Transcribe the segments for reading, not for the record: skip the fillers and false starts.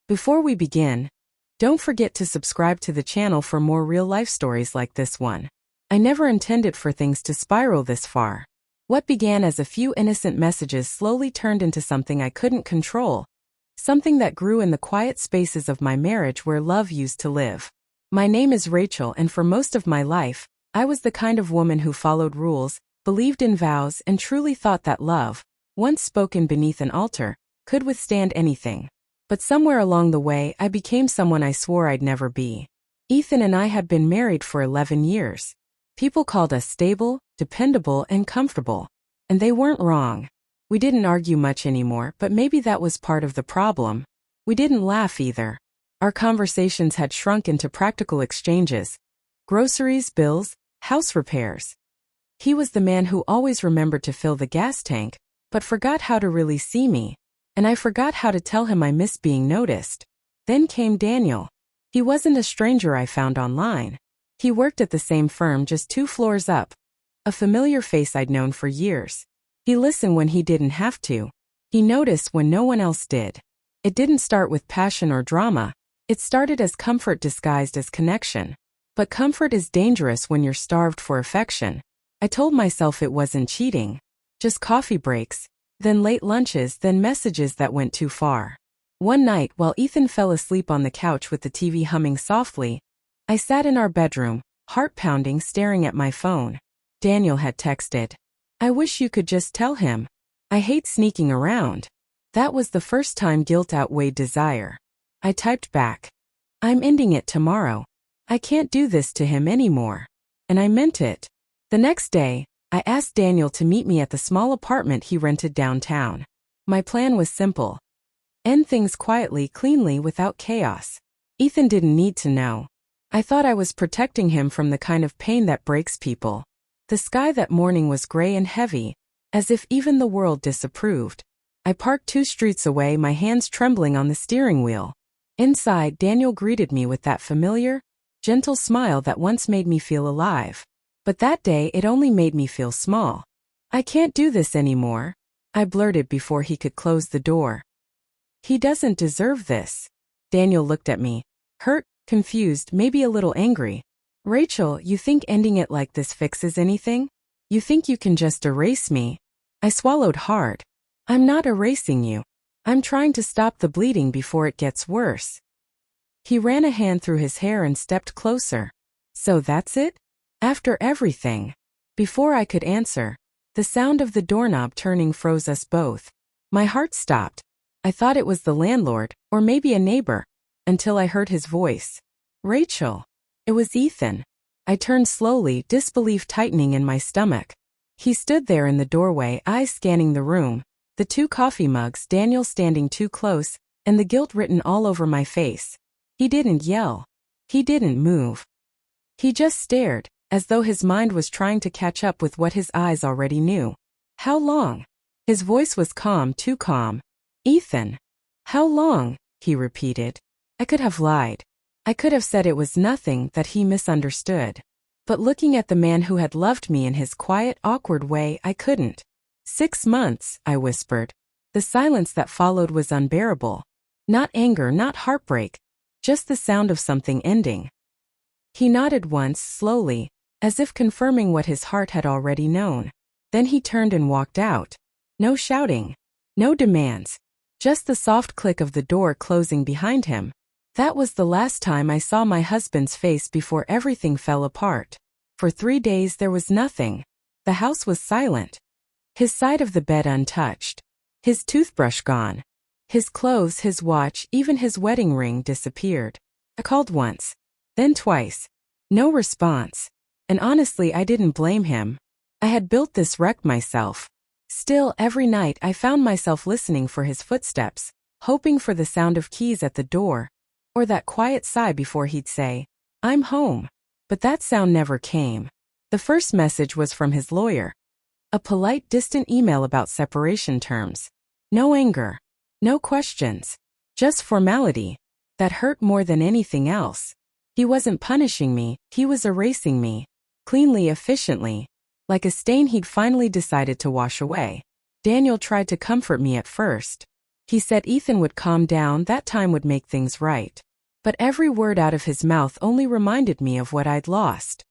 Before we begin, don't forget to subscribe to the channel for more real-life stories like this one. I never intended for things to spiral this far. What began as a few innocent messages slowly turned into something I couldn't control, something that grew in the quiet spaces of my marriage where love used to live. My name is Rachel, and for most of my life, I was the kind of woman who followed rules, believed in vows, and truly thought that love, once spoken beneath an altar, could withstand anything. But somewhere along the way, I became someone I swore I'd never be. Ethan and I had been married for 11 years. People called us stable, dependable, and comfortable. And they weren't wrong. We didn't argue much anymore, but maybe that was part of the problem. We didn't laugh either. Our conversations had shrunk into practical exchanges. Groceries, bills, house repairs. He was the man who always remembered to fill the gas tank, but forgot how to really see me. And I forgot how to tell him I missed being noticed. Then came Daniel. He wasn't a stranger I found online. He worked at the same firm just 2 floors up. A familiar face I'd known for years. He listened when he didn't have to. He noticed when no one else did. It didn't start with passion or drama. It started as comfort disguised as connection. But comfort is dangerous when you're starved for affection. I told myself it wasn't cheating. Just coffee breaks. Then late lunches, then messages that went too far. One night, while Ethan fell asleep on the couch with the TV humming softly, I sat in our bedroom, heart pounding, staring at my phone. Daniel had texted, "I wish you could just tell him. I hate sneaking around." That was the first time guilt outweighed desire. I typed back, "I'm ending it tomorrow. I can't do this to him anymore." And I meant it. The next day, I asked Daniel to meet me at the small apartment he rented downtown. My plan was simple. End things quietly, cleanly, without chaos. Ethan didn't need to know. I thought I was protecting him from the kind of pain that breaks people. The sky that morning was gray and heavy, as if even the world disapproved. I parked 2 streets away, my hands trembling on the steering wheel. Inside, Daniel greeted me with that familiar, gentle smile that once made me feel alive. But that day it only made me feel small. "I can't do this anymore," I blurted before he could close the door. "He doesn't deserve this." Daniel looked at me, hurt, confused, maybe a little angry. "Rachel, you think ending it like this fixes anything? You think you can just erase me?" I swallowed hard. "I'm not erasing you. I'm trying to stop the bleeding before it gets worse." He ran a hand through his hair and stepped closer. "So that's it? After everything?" Before I could answer, the sound of the doorknob turning froze us both. My heart stopped. I thought it was the landlord, or maybe a neighbor, until I heard his voice. "Rachel." It was Ethan. I turned slowly, disbelief tightening in my stomach. He stood there in the doorway, eyes scanning the room, the 2 coffee mugs, Daniel standing too close, and the guilt written all over my face. He didn't yell. He didn't move. He just stared, as though his mind was trying to catch up with what his eyes already knew. "How long?" His voice was calm, too calm. "Ethan." "How long?" he repeated. I could have lied. I could have said it was nothing, that he misunderstood. But looking at the man who had loved me in his quiet, awkward way, I couldn't. 6 months, I whispered. The silence that followed was unbearable. Not anger, not heartbreak. Just the sound of something ending. He nodded once, slowly, as if confirming what his heart had already known. Then he turned and walked out. No shouting. No demands. Just the soft click of the door closing behind him. That was the last time I saw my husband's face before everything fell apart. For 3 days there was nothing. The house was silent. His side of the bed untouched. His toothbrush gone. His clothes, his watch, even his wedding ring disappeared. I called once. Then twice. No response. And honestly, I didn't blame him. I had built this wreck myself. Still, every night I found myself listening for his footsteps, hoping for the sound of keys at the door, or that quiet sigh before he'd say, "I'm home." But that sound never came. The first message was from his lawyer. A polite, distant email about separation terms. No anger. No questions. Just formality. That hurt more than anything else. He wasn't punishing me, he was erasing me. Cleanly, efficiently. Like a stain he'd finally decided to wash away. Daniel tried to comfort me at first. He said Ethan would calm down, that time would make things right. But every word out of his mouth only reminded me of what I'd lost.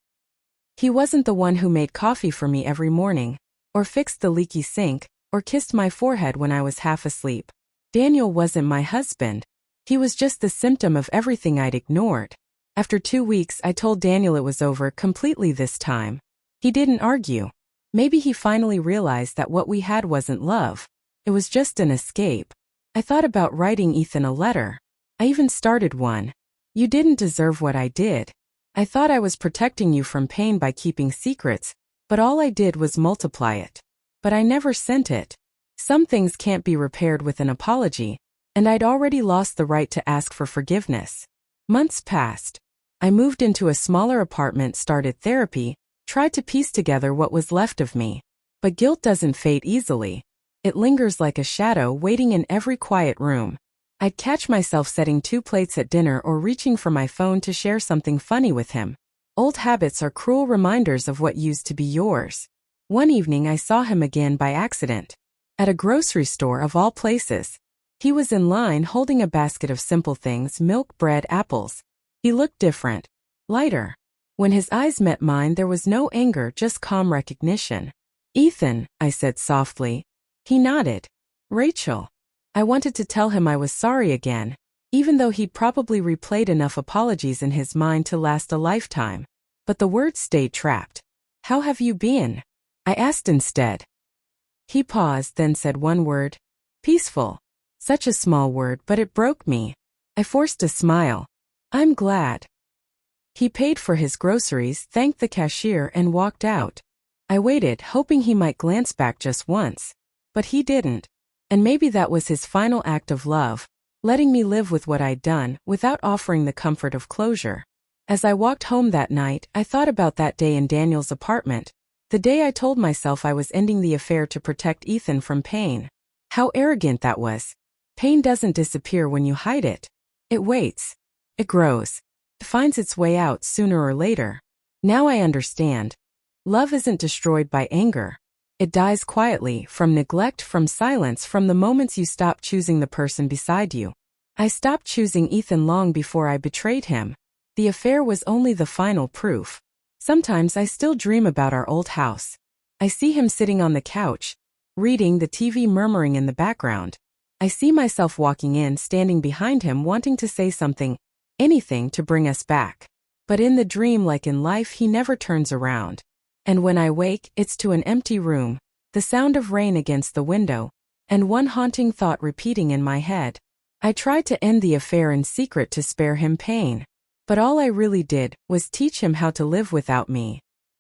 He wasn't the one who made coffee for me every morning, or fixed the leaky sink, or kissed my forehead when I was half asleep. Daniel wasn't my husband. He was just the symptom of everything I'd ignored. After 2 weeks, I told Daniel it was over completely this time. He didn't argue. Maybe he finally realized that what we had wasn't love. It was just an escape. I thought about writing Ethan a letter. I even started one. You didn't deserve what I did. I thought I was protecting you from pain by keeping secrets, but all I did was multiply it. But I never sent it. Some things can't be repaired with an apology, and I'd already lost the right to ask for forgiveness. Months passed. I moved into a smaller apartment, started therapy, tried to piece together what was left of me. But guilt doesn't fade easily. It lingers like a shadow waiting in every quiet room. I'd catch myself setting 2 plates at dinner or reaching for my phone to share something funny with him. Old habits are cruel reminders of what used to be yours. One evening I saw him again by accident. At a grocery store of all places. He was in line holding a basket of simple things: milk, bread, apples. He looked different. Lighter. When his eyes met mine, there was no anger, just calm recognition. "Ethan," I said softly. He nodded. "Rachel." I wanted to tell him I was sorry again, even though he'd probably replayed enough apologies in his mind to last a lifetime. But the words stayed trapped. "How have you been?" I asked instead. He paused, then said one word: "Peaceful." Such a small word, but it broke me. I forced a smile. "I'm glad." He paid for his groceries, thanked the cashier, and walked out. I waited, hoping he might glance back just once. But he didn't. And maybe that was his final act of love, letting me live with what I'd done, without offering the comfort of closure. As I walked home that night, I thought about that day in Daniel's apartment. The day I told myself I was ending the affair to protect Ethan from pain. How arrogant that was. Pain doesn't disappear when you hide it. It waits. It grows. It finds its way out sooner or later. Now I understand. Love isn't destroyed by anger. It dies quietly, from neglect, from silence, from the moments you stop choosing the person beside you. I stopped choosing Ethan long before I betrayed him. The affair was only the final proof. Sometimes I still dream about our old house. I see him sitting on the couch, reading, the TV murmuring in the background. I see myself walking in, standing behind him, wanting to say something, anything to bring us back. But in the dream, like in life, he never turns around. And when I wake, it's to an empty room, the sound of rain against the window, and one haunting thought repeating in my head. I tried to end the affair in secret to spare him pain. But all I really did was teach him how to live without me.